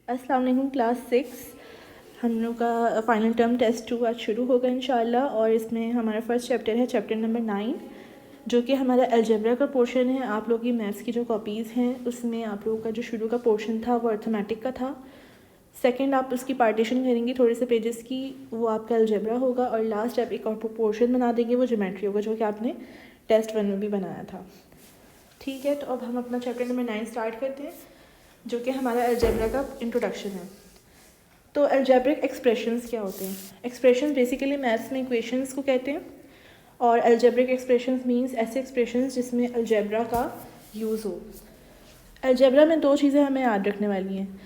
अस्सलाम वालेकुम क्लास 6। हम लोग का फ़ाइनल टर्म टेस्ट 2 आज शुरू होगा इंशाल्लाह। और इसमें हमारा फर्स्ट चैप्टर है चैप्टर नंबर 9, जो कि हमारा अलजेब्रा का पोर्शन है। आप लोगों की मैथ्स की जो कॉपीज़ हैं उसमें आप लोगों का जो शुरू का पोर्शन था वो अर्थमेटिक का था। सेकंड आप उसकी पार्टीशन करेंगे थोड़े से पेजेस की, वो आपका अलजेब्रा होगा। और लास्ट आप एक और पोर्शन बना देंगे, वो ज्योमेट्री होगा, जो कि आपने टेस्ट 1 में भी बनाया था। ठीक है, तो अब हम अपना चैप्टर नंबर 9 स्टार्ट करते हैं, जो कि हमारा अलजेब्रा का इंट्रोडक्शन है। तो अलजेब्रिक एक्सप्रेशंस क्या होते हैं? एक्सप्रेशंस बेसिकली मैथ्स में इक्वेशंस को कहते हैं। और अलजेब्रिक एक्सप्रेशंस मींस ऐसे एक्सप्रेशंस जिसमें अलजेब्रा का यूज़ हो। अलजेब्रा में दो चीज़ें हमें याद रखने वाली हैं,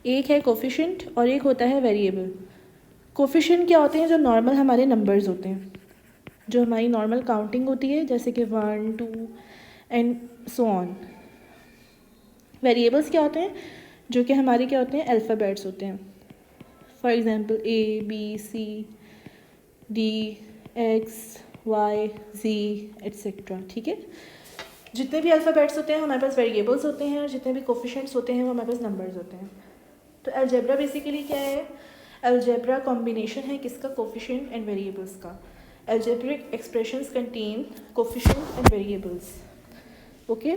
एक है कोफिशिएंट और एक होता है वेरिएबल। कोफिशिएंट क्या होते हैं? जो नॉर्मल हमारे नंबर्स होते हैं, जो हमारी नॉर्मल काउंटिंग होती है, जैसे कि 1 2 एंड सो ऑन। वेरिएबल्स क्या होते हैं? जो कि हमारे क्या होते हैं? अल्फ़ाबेट्स होते हैं। For example ABCD, X, Y, Z etcetera. ठीक है, जितने भी अल्फ़ाबेट्स होते हैं हमारे पास वेरिएबल्स होते हैं, और जितने भी कोफिशिएंट्स होते हैं वो हमारे पास नंबर्स होते हैं। तो अलजेब्रा बेसिकली क्या है? अलजेब्रा कॉम्बिनेशन है किसका? कोफिशिएंट एंड वेरिएबल्स का। Algebraic expressions contain coefficient and variables. Okay,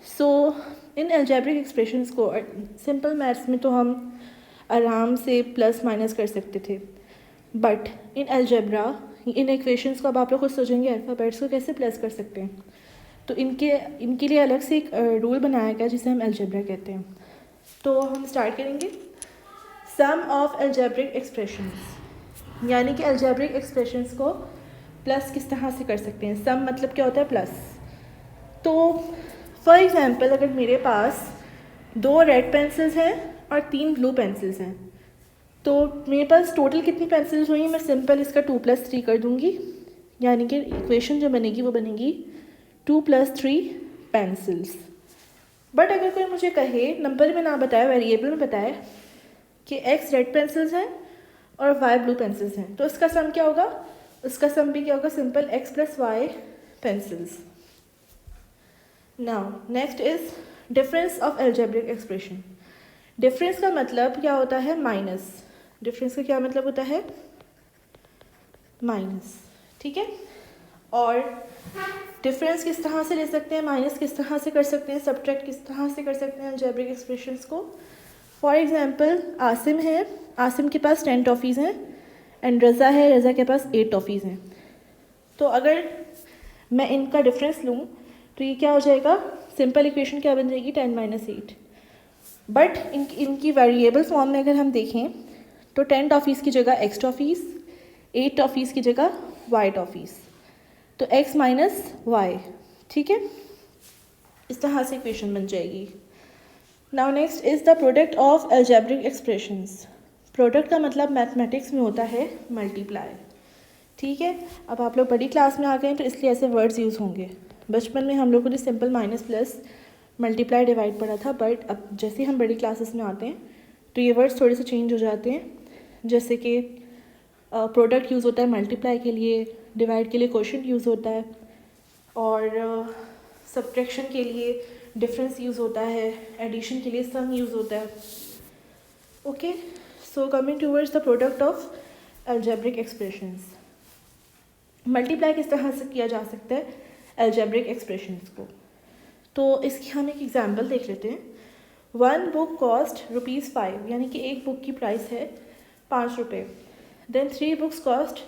so in algebraic expressions को सिंपल मैथ्स में तो हम आराम से प्लस माइनस कर सकते थे, but in algebra in equations को अब आप लोग खुद सोचेंगे अल्फ़ाबेट्स को कैसे प्लस कर सकते हैं। तो इनके लिए अलग से एक रूल बनाया गया जिसे हम अलजेब्रा कहते हैं। तो हम स्टार्ट करेंगे सम ऑफ अलजेब्रिक एक्सप्रेशंस, यानी कि अलजेब्रिक एक्सप्रेशंस को प्लस किस तरह से कर सकते हैं। सम मतलब क्या होता है? प्लस। तो फॉर एग्ज़ाम्पल अगर मेरे पास 2 रेड पेंसिल्स हैं और 3 ब्लू पेंसिल्स हैं, तो मेरे पास टोटल कितनी पेंसिल्स हुई? मैं सिंपल इसका 2 + 3 कर दूँगी, यानी कि इक्वेशन जो बनेगी वो बनेगी 2 + 3 पेंसिल्स। बट अगर कोई मुझे कहे, नंबर में ना बताए, वेरिएबल में बताए कि X रेड पेंसिल्स हैं और Y ब्लू पेंसिल्स हैं, तो इसका सम क्या होगा? उसका सम भी क्या होगा? Simple X + Y pencils. Now next is difference of algebraic expression. Difference का मतलब क्या होता है? माइनस। डिफरेंस का क्या मतलब होता है? माइनस। ठीक है, और डिफरेंस किस तरह से ले सकते हैं, माइनस किस तरह से कर सकते हैं, सब्ट्रैक्ट किस तरह से कर सकते हैं अलजेब्रिक एक्सप्रेशंस को। फॉर एग्जांपल आसिम है, आसिम के पास 10 टॉफ़ीज़ हैं एंड रज़ा है, रज़ा के पास 8 टॉफ़ीज़ हैं। तो अगर मैं इनका डिफरेंस लूँ तो ये क्या हो जाएगा? सिंपल इक्वेशन क्या बन जाएगी? 10 - 8। बट इनकी वेरिएबल फॉर्म में अगर हम देखें तो 10 टॉफ़ीज़ की जगह X टॉफ़ीज़, 8 टॉफ़ीज़ की जगह Y टॉफ़ीज़, तो X - Y। ठीक है, इस तरह से इक्वेशन बन जाएगी। Now next is the product of algebraic expressions. Product का मतलब मैथमेटिक्स में होता है मल्टीप्लाई। ठीक है, अब आप लोग बड़ी क्लास में आ गए हैं तो इसलिए ऐसे वर्ड्स यूज़ होंगे। बचपन में हम लोगों ने simple minus plus multiply divide पढ़ा था, बट अब जैसे हम बड़ी क्लासेस में आते हैं तो ये वर्ड्स थोड़े से चेंज हो जाते हैं। जैसे कि प्रोडक्ट यूज़ होता है मल्टीप्लाई के लिए, डिवाइड के लिए क्वोशिएंट यूज़ होता है, और सब्ट्रैक्शन के लिए डिफरेंस यूज़ होता है, एडिशन के लिए सम यूज़ होता है। Okay, so coming towards the product of algebraic expressions. Multiply किस तरह से किया जा सकता है अलजेब्रिक एक्सप्रेशंस को? तो इसकी हम एक एग्जांपल देख लेते हैं। 1 बुक कॉस्ट ₹5, यानी कि एक बुक की प्राइस है 5 रुपये। देन 3 बुक्स कॉस्ट,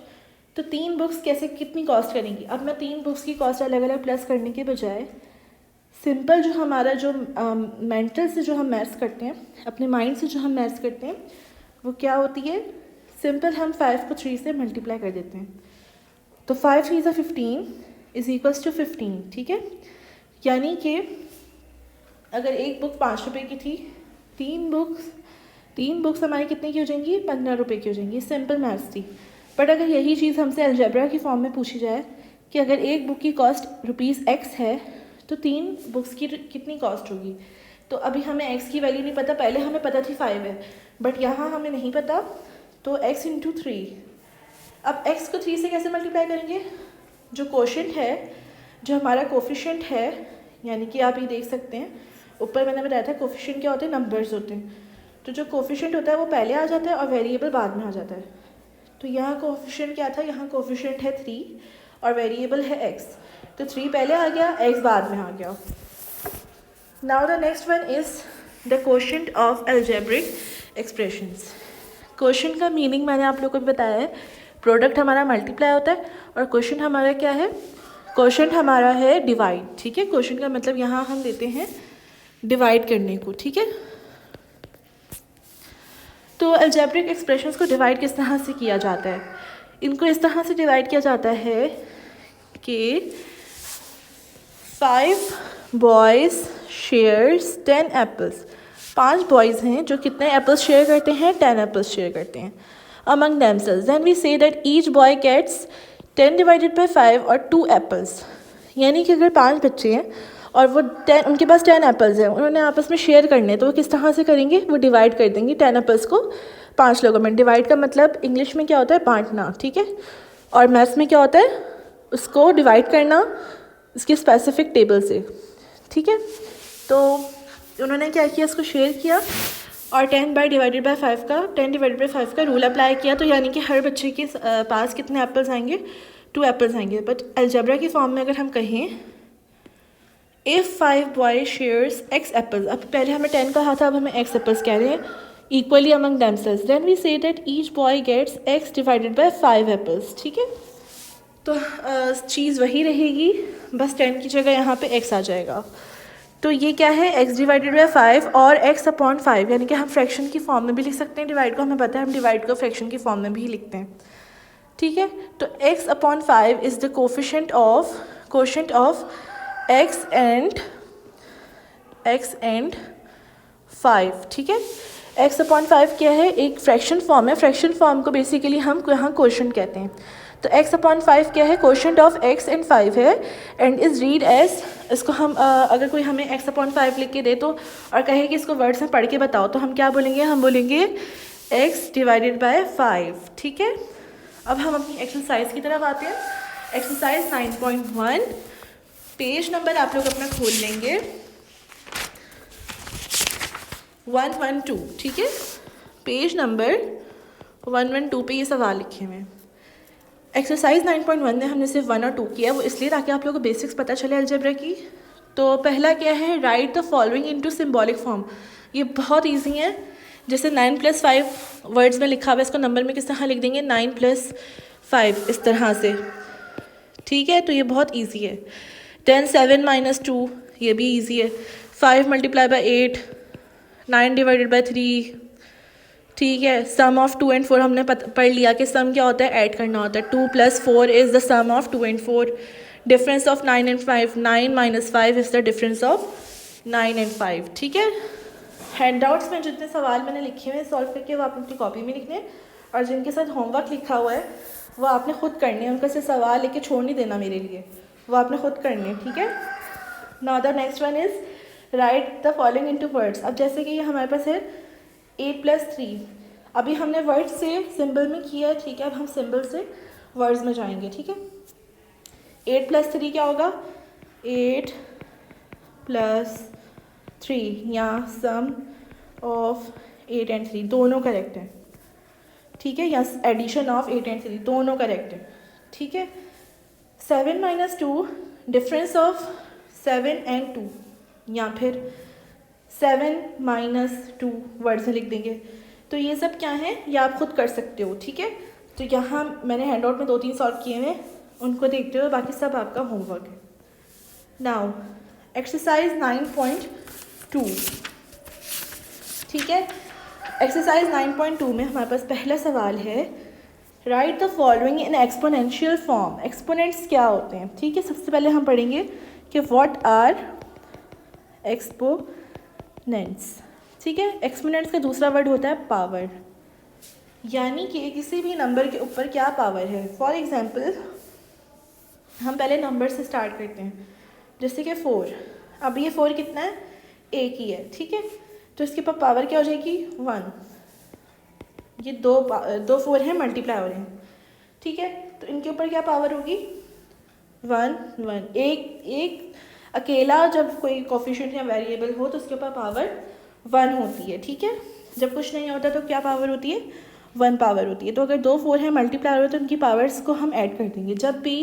तो 3 बुक्स कैसे कितनी कॉस्ट करेंगी? अब मैं 3 बुक्स की कॉस्ट अलग अलग प्लस करने के बजाय सिंपल जो हमारा जो मेंटल से जो हम मैथ्स करते हैं, अपने माइंड से जो हम मैथ्स करते हैं, वो क्या होती है? सिंपल हम 5 को 3 से मल्टीप्लाई कर देते हैं। तो 5 3 = 15 = 15। ठीक है, यानी कि अगर एक बुक 5 रुपये की थी, 3 बुक्स हमारी कितने की हो जाएंगी? 15 रुपये की हो जाएंगी। सिंपल मैथ्स थी। बट अगर यही चीज़ हमसे अलजेब्रा की फॉर्म में पूछी जाए कि अगर एक बुक की कॉस्ट ₹X है तो 3 बुक्स की कितनी कॉस्ट होगी, तो अभी हमें X की वैल्यू नहीं पता। पहले हमें पता थी 5 है, बट यहाँ हमें नहीं पता, तो X × 3। अब X को 3 से कैसे मल्टीप्लाई करेंगे? जो क्वोशिएंट है, जो हमारा कोफिशिएंट है, यानी कि आप ये देख सकते हैं ऊपर मैंने बताया था कोफिशिएंट क्या होते हैं? नंबर्स होते हैं। तो जो कोफिशिएंट होता है वो पहले आ जाता है और वेरिएबल बाद में आ जाता है। तो यहाँ कोफिशिएंट क्या था, यहाँ कोफिशिएंट है 3 और वेरिएबल है x, तो 3 पहले आ गया, x बाद में आ गया। Now the next one is the quotient of algebraic expressions. Quotient का मीनिंग मैंने आप लोगों को भी बताया है, प्रोडक्ट हमारा मल्टीप्लाई होता है और क्वोशंट हमारा क्या है, क्वोशंट हमारा है डिवाइड। ठीक है, क्वोशंट का मतलब यहाँ हम देते हैं डिवाइड करने को। ठीक है, तो अलजेब्रिक एक्सप्रेशंस को डिवाइड किस तरह से किया जाता है, इनको इस तरह से डिवाइड किया जाता है कि 5 बॉयज़ शेयर्स 10 एप्पल्स। 5 बॉयज़ हैं जो कितने एप्पल्स शेयर करते हैं, 10 एप्पल्स शेयर करते हैं among themselves. Then we say that each boy gets 10 divided by 5 और 2 एप्पल्स। यानी कि अगर 5 बच्चे हैं और वो 10, उनके पास 10 एप्पल्स हैं, उन्होंने आपस में शेयर करने, तो वो किस तरह से करेंगे, वो डिवाइड कर देंगे 10 एप्पल्स को 5 लोगों में। डिवाइड का मतलब इंग्लिश में क्या होता है, बांटना। ठीक है, और मैथ्स में क्या होता है, उसको डिवाइड करना इसकी स्पेसिफिक टेबल से। ठीक है, तो उन्होंने क्या किया, इसको शेयर किया और 10 डिवाइडेड बाई 5 का रूल अप्लाई किया। तो यानी कि हर बच्चे के पास कितने एप्पल्स आएंगे, 2 एप्पल्स आएंगे। बट अलजेब्रा की फॉर्म में अगर हम कहें if 5 boy shares x apples, अब पहले हमें 10 कहा था, अब हमें x एप्पल्स कह रहे हैं equally among themselves, then we say that each boy gets x divided by 5 apples. ठीक है, तो चीज़ वही रहेगी, बस 10 की जगह यहाँ पे x आ जाएगा। तो ये क्या है, x डिवाइडेड बाय 5 और x अपॉन 5, यानी कि हम फ्रैक्शन की फॉर्म में भी लिख सकते हैं डिवाइड को, हमें पता है हम डिवाइड को फ्रैक्शन की फॉर्म में भी लिखते हैं। ठीक है, तो x upon 5 is the coefficient of x and 5। ठीक है, x अपॉन 5 क्या है, एक फ्रैक्शन फॉर्म है। फ्रैक्शन फॉर्म को बेसिकली हम यहाँ क्वोशंट कहते हैं। तो x अपॉन 5 क्या है, क्वोशंट ऑफ x एंड 5 है एंड इज़ रीड एज, इसको हम अगर कोई हमें x अपॉन 5 लिख के दे तो और कहे कि इसको वर्ड्स में पढ़ के बताओ, तो हम क्या बोलेंगे, हम बोलेंगे x डिवाइडेड बाय 5। ठीक है, अब हम अपनी एक्सरसाइज की तरफ आते हैं। एक्सरसाइज 9.1, पेज नंबर आप लोग अपना खोल लेंगे 112। ठीक है, पेज नंबर 112 पे ये सवाल लिखे हुए हैं। एक्सरसाइज 9.1 में हमने सिर्फ 1 और 2 किया, वो इसलिए ताकि आप लोगों को बेसिक्स पता चले अलजेब्रा की। तो पहला क्या है, right the following into symbolic form. ये बहुत ईजी है, जैसे 9 + 5 वर्ड्स में लिखा हुआ है, इसको नंबर में किस तरह लिख देंगे, 9 + 5 इस तरह से। ठीक है, तो ये बहुत ईजी है। 10 7 - 2 ये भी ईजी है। 5 × 8, 9 डिवाइडेड बाई 3। ठीक है, सम ऑफ 2 and 4 हमने पढ़ लिया कि सम क्या होता है, ऐड करना होता है। 2 + 4 is the sum of 2 and 4। Difference of 9 and 5, 9 - 5 is the difference of 9 and 5। ठीक है, हैंडआउट्स में जितने सवाल मैंने लिखे हुए हैं सॉल्व करके वो आप अपनी कॉपी में लिखने, और जिनके साथ होमवर्क लिखा हुआ है वो आपने खुद करने हैं, उनका से सवाल लेके छोड़ नहीं देना मेरे लिए, वो आपने खुद करने हैं। ठीक है, now the next one is right the following into words. अब जैसे कि ये हमारे पास है 8 + 3, अभी हमने वर्ड से सिंबल में किया है। ठीक है, अब हम सिंबल से वर्ड्स में जाएंगे। ठीक है, 8 + 3 क्या होगा, 8 + 3, यहाँ सम ऑफ 8 and 3 दोनों करेक्ट हैं। ठीक है, यहाँ एडिशन ऑफ 8 and 3 दोनों करेक्ट है। ठीक है, 7 - 2 डिफरेंस ऑफ 7 and 2, या फिर 7 - 2 वर्ड से लिख देंगे। तो ये सब क्या है, ये आप खुद कर सकते हो। ठीक है, तो यहाँ मैंने हैंडआउट में 2-3 सॉल्व किए हैं, उनको देखते हो, बाकी सब आपका होमवर्क है। Now exercise 9.2। ठीक है, एक्सरसाइज 9.2 में हमारे पास पहला सवाल है, right the following in exponential form. Exponents क्या होते हैं। ठीक है, सबसे पहले हम पढ़ेंगे कि व्हाट आर एक्सपोनेंट्स। ठीक है, एक्सपोनेंट्स का दूसरा वर्ड होता है पावर, यानी कि किसी भी नंबर के ऊपर क्या पावर है। फॉर एग्जांपल हम पहले नंबर से स्टार्ट करते हैं, जैसे कि 4। अब ये 4 कितना है, एक ही है। ठीक है, तो इसके ऊपर पावर क्या हो जाएगी, 1। ये दो 4 हैं, मल्टीप्लाई हो रहे हैं। ठीक है, तो इनके ऊपर क्या पावर होगी, 1 1। एक अकेला जब कोई कोफिशिएंट या वेरिएबल हो तो उसके ऊपर पावर 1 होती है। ठीक है, जब कुछ नहीं होता तो क्या पावर होती है, 1 पावर होती है। तो अगर 2 4 है मल्टीप्लाई हो रहे तो उनकी पावर्स को हम ऐड कर देंगे। जब भी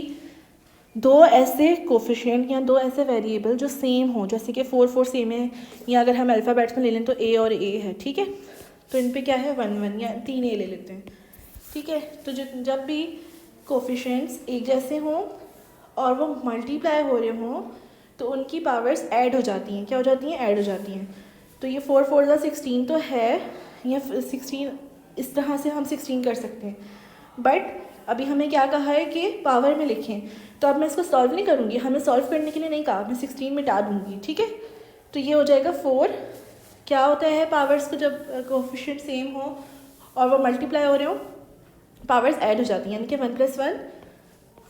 2 ऐसे कोफिशिएंट या 2 ऐसे वेरिएबल जो सेम हो, जैसे कि 4 4 सेम है, या अगर हम अल्फ़ाबेट्स में ले लें तो ए और ए है, ठीक है, तो इन पे क्या है 1 1 या 3 ए ले लेते हैं, ठीक है। तो जब भी कोफिशिएंट्स एक जैसे हों और वो मल्टीप्लाई हो रहे हों तो उनकी पावर्स ऐड हो जाती हैं। क्या हो जाती हैं, ऐड हो जाती हैं। तो ये 4 4 16 तो है, या 16 इस तरह से हम 16 कर सकते हैं, बट अभी हमें क्या कहा है कि पावर में लिखें। तो अब मैं इसको सॉल्व नहीं करूँगी, हमें सॉल्व करने के लिए नहीं कहा, मैं 16 मिटा दूँगी, ठीक है। तो ये हो जाएगा 4। क्या होता है पावर्स को जब कोफिशिएंट सेम हो और वो मल्टीप्लाई हो रहे हो, पावर्स ऐड हो जाती हैं, यानी कि 1 + 1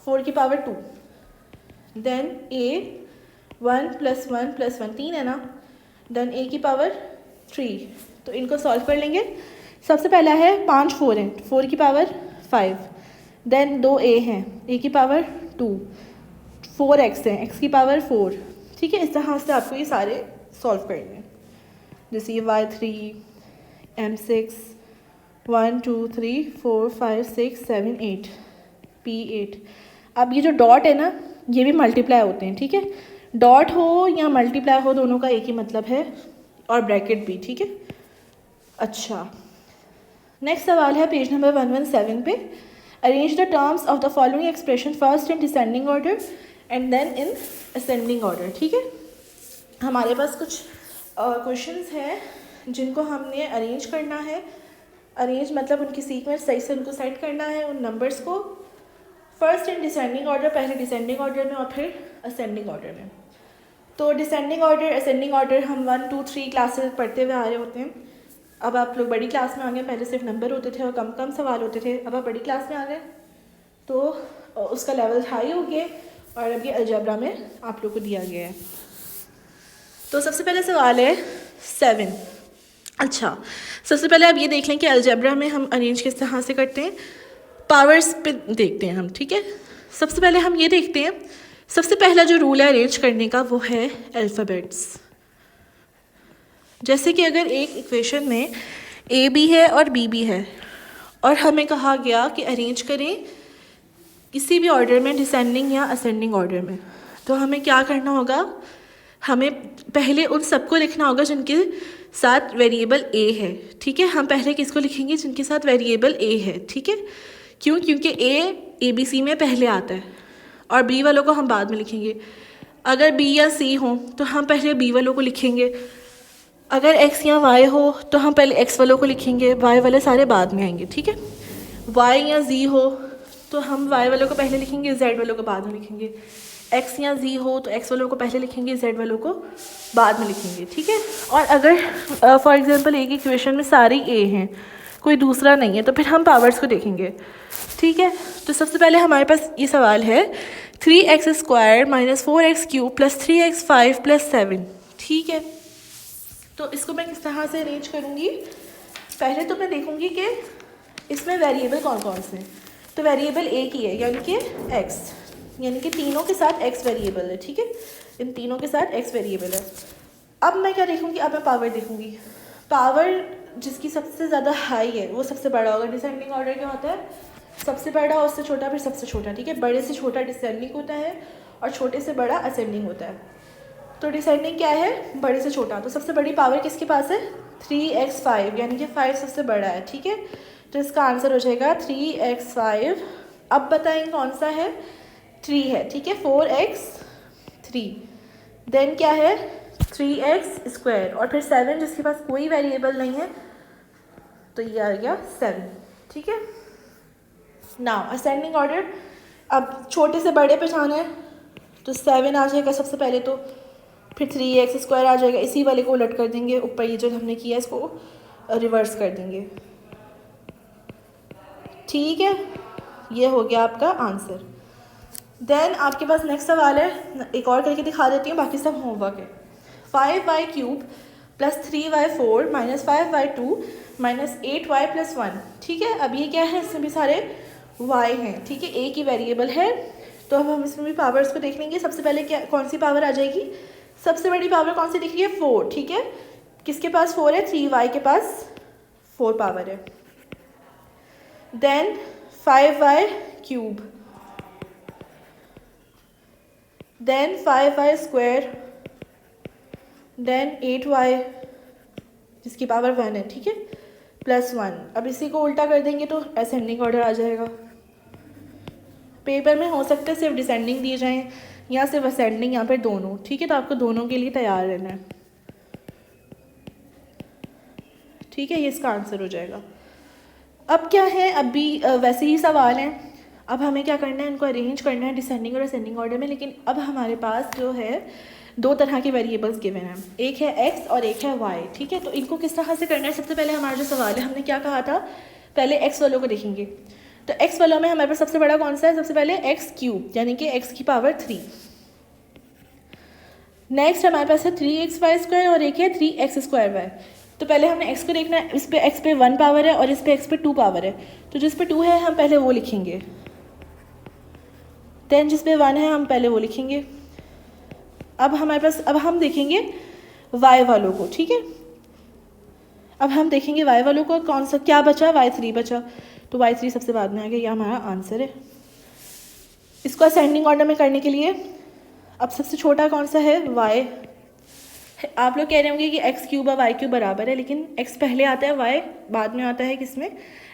4 की पावर 2, देन ए 1 + 1 + 1 3 है ना, देन ए की पावर 3। तो इनको सॉल्व कर लेंगे। सबसे पहला है 5 4 है, 4 की पावर 5, देन 2 ए हैं, ए की पावर 2, 4 एक्स है, एक्स की पावर 4, ठीक है। इस तरह से आपको ये सारे सॉल्व करने हैं। जैसे ये y3 m6 1 2 3 4 5 6 7 8 p8। अब ये जो डॉट है ना, ये भी मल्टीप्लाई होते हैं, ठीक है। डॉट हो या मल्टीप्लाई हो, दोनों का एक ही मतलब है, और ब्रैकेट भी, ठीक है। अच्छा, नेक्स्ट सवाल है पेज नंबर 117 पे। Arrange the terms of the following expression first in descending order and then in ascending order, ठीक है। हमारे पास कुछ क्वेश्चंस हैं जिनको हमने अरेंज करना है। अरेंज मतलब उनकी सीक्वेंस सही से उनको सेट करना है, उन नंबर्स को फर्स्ट इन डिसेंडिंग ऑर्डर, पहले डिसेंडिंग ऑर्डर में और फिर असेंडिंग ऑर्डर में। तो डिसेंडिंग ऑर्डर असेंडिंग ऑर्डर हम 1 2 3 क्लासेस पढ़ते हुए आ रहे होते हैं। अब आप लोग बड़ी क्लास में आ गए, पहले सिर्फ नंबर होते थे और कम कम सवाल होते थे, अब आप बड़ी क्लास में आ गए तो उसका लेवल हाई हो गया और अब ये अलजेब्रा में आप लोग को दिया गया है। तो सबसे पहले सवाल है 7। अच्छा, सबसे पहले आप ये देख लें कि अलजेब्रा में हम अरेंज किस तरह से करते हैं। पावर्स पे देखते हैं हम, ठीक है। सबसे पहले हम ये देखते हैं, सबसे पहला जो रूल है अरेंज करने का वो है अल्फ़ाबेट्स। जैसे कि अगर एक इक्वेशन में ए भी है और बी भी है और हमें कहा गया कि अरेंज करें किसी भी ऑर्डर में, डिसेंडिंग या असेंडिंग ऑर्डर में, तो हमें क्या करना होगा, हमें पहले उन सबको लिखना होगा जिनके साथ वेरिएबल ए है, ठीक है। हम पहले किसको लिखेंगे, जिनके साथ वेरिएबल ए है, ठीक है। क्यों, क्योंकि ए बी सी में पहले आता है और बी वालों को हम बाद में लिखेंगे। अगर बी या सी हो तो हम पहले बी वालों को लिखेंगे, अगर एक्स या वाई हो तो हम पहले एक्स वालों को लिखेंगे, वाई वाले सारे बाद में आएंगे, ठीक है। वाई या जी हो तो हम वाई वालों को पहले लिखेंगे, जेड वालों को बाद में लिखेंगे। एक्स या जी हो तो एक्स वालों को पहले लिखेंगे, जेड वालों को बाद में लिखेंगे, ठीक है। और अगर फॉर एग्जांपल एक इक्वेशन में सारे ए हैं, कोई दूसरा नहीं है, तो फिर हम पावर्स को देखेंगे, ठीक है। तो सबसे पहले हमारे पास ये सवाल है 3x² - 4x³ + 3x5 + 7, ठीक है। तो इसको मैं किस तरह से अरेंज करूँगी, पहले तो मैं देखूँगी कि इसमें वेरिएबल कौन कौन से हैं। तो वेरिएबल ए की है, यानी कि एक्स, यानी कि तीनों के साथ एक्स वेरिएबल है, ठीक है। इन तीनों के साथ एक्स वेरिएबल है। अब मैं क्या देखूँगी, अब मैं पावर देखूँगी। पावर जिसकी सबसे ज़्यादा हाई है वो सबसे बड़ा होगा। डिसेंडिंग ऑर्डर क्या होता है, सबसे बड़ा उससे छोटा फिर सबसे छोटा, ठीक है। बड़े से छोटा डिसेंडिंग होता है और छोटे से बड़ा असेंडिंग होता है। तो डिसेंडिंग क्या है, बड़े से छोटा। तो सबसे बड़ी पावर किसके पास है, 3x5, यानी कि 5 सबसे बड़ा है, ठीक है। तो इसका आंसर हो जाएगा 3x5। अब बताएं कौन सा है, 3 है, ठीक है। 4x3, देन क्या है 3x² और फिर 7, जिसके पास कोई वेरिएबल नहीं है तो ये आ गया 7, ठीक है। नाउ असेंडिंग ऑर्डर, अब छोटे से बड़े पे जाना है तो 7 आ जाएगा सबसे पहले, तो फिर 3x² आ जाएगा, इसी वाले को उलट कर देंगे, ऊपर ये जो हमने किया इसको रिवर्स कर देंगे, ठीक है। ये हो गया आपका आंसर। देन आपके पास नेक्स्ट सवाल है, एक और करके दिखा देती हूँ, बाकी सब होमवर्क है। 5y³ + 3y4 - 5y2 - 8y + 1, ठीक है। अब ये क्या है, इसमें भी सारे y हैं, ठीक है। ए की वेरिएबल है, तो अब हम इसमें भी पावर्स को देख लेंगे। सबसे पहले क्या, कौन सी पावर आ जाएगी, सबसे बड़ी पावर कौन सी दिख रही है, 4, ठीक है। किसके पास 4 है, 3y के पास 4 पावर है। देन 5y क्यूब, देन 5y स्क्वायर, देन 8y जिसकी पावर 1 है, ठीक है, प्लस 1। अब इसी को उल्टा कर देंगे तो असेंडिंग ऑर्डर आ जाएगा। पेपर में हो सकता है सिर्फ डिसेंडिंग दिए जाएं या सिर्फ असेंडिंग, यहाँ पर दोनों, ठीक है, तो आपको दोनों के लिए तैयार रहना है, ठीक है, ये इसका आंसर हो जाएगा। अब क्या है, अभी वैसे ही सवाल हैं, अब हमें क्या करना है, इनको अरेंज करना है डिसेंडिंग और असेंडिंग ऑर्डर में। लेकिन अब हमारे पास जो है 2 तरह के वेरिएबल्स गिवन हैं, एक है x और एक है y, ठीक है। तो इनको किस तरह से करना है, सबसे पहले हमारा जो सवाल है, हमने क्या कहा था, पहले x वालों को देखेंगे। तो x वालों में हमारे पास सबसे बड़ा कौन सा है, सबसे पहले x क्यूब यानी कि x की पावर 3। नेक्स्ट हमारे पास है 3xy स्क्वायर और एक है 3x स्क्वायर वाई। तो पहले हमने x को देखना है, इस पे x पे 1 पावर है और इस पे x पे 2 पावर है, तो जिस पे 2 है हम पहले वो लिखेंगे, देन जिस पे 1 है हम पहले वो लिखेंगे। अब हमारे पास, अब हम देखेंगे y वालों को, ठीक है। अब हम देखेंगे y वालों को, कौन सा क्या बचा, y3 बचा, तो y3 सबसे बाद में आ गया, ये हमारा आंसर है। इसको असेंडिंग ऑर्डर में करने के लिए अब सबसे छोटा कौन सा है, y। आप लोग कह रहे होंगे कि x क्यूब और y क्यूब बराबर है, लेकिन x पहले आता है, y बाद में आता है, किसमें,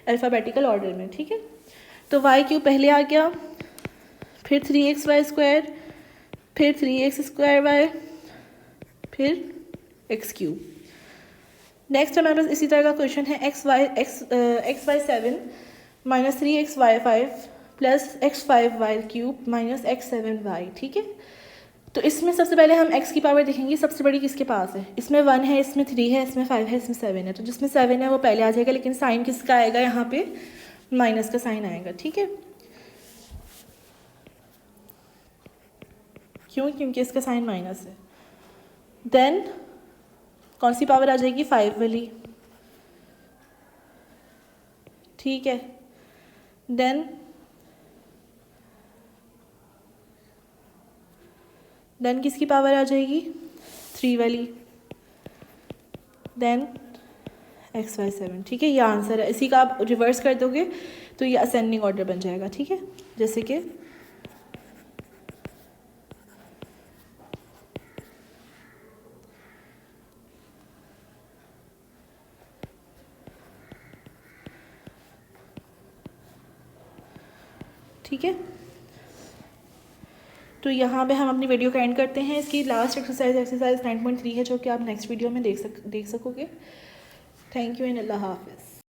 अल्फ़ाबेटिकल ऑर्डर में, ठीक है। तो y क्यूब पहले आ गया, फिर 3xy स्क्वायर, फिर 3x स्क्वायर y, फिर x क्यूब। नेक्स्ट हमारे पास इसी तरह का क्वेश्चन है, xy 7 minus 3xy5 plus x5y cube minus x7y, ठीक है। तो इसमें सबसे पहले हम x की पावर देखेंगे, सबसे बड़ी किसके पास है, इसमें 1 है, इसमें 3 है, इसमें 5 है, इसमें 7 है। तो जिसमें 7 है वो पहले आ जाएगा, लेकिन साइन किसका आएगा, यहाँ पे माइनस का साइन आएगा, ठीक है। क्यों, क्योंकि इसका साइन माइनस है। देन कौन सी पावर आ जाएगी, 5 वाली, ठीक है। देन किसकी पावर आ जाएगी, 3 वाली, देन xy7, ठीक है, ये आंसर है। इसी का आप रिवर्स कर दोगे तो ये असेंडिंग ऑर्डर बन जाएगा, ठीक है, जैसे कि ठीक है। तो यहाँ पे हम अपनी वीडियो का एंड करते हैं। इसकी लास्ट एक्सरसाइज 9.3 है, जो कि आप नेक्स्ट वीडियो में देख सकोगे। थैंक यू एंड अल्लाह हाफिज़।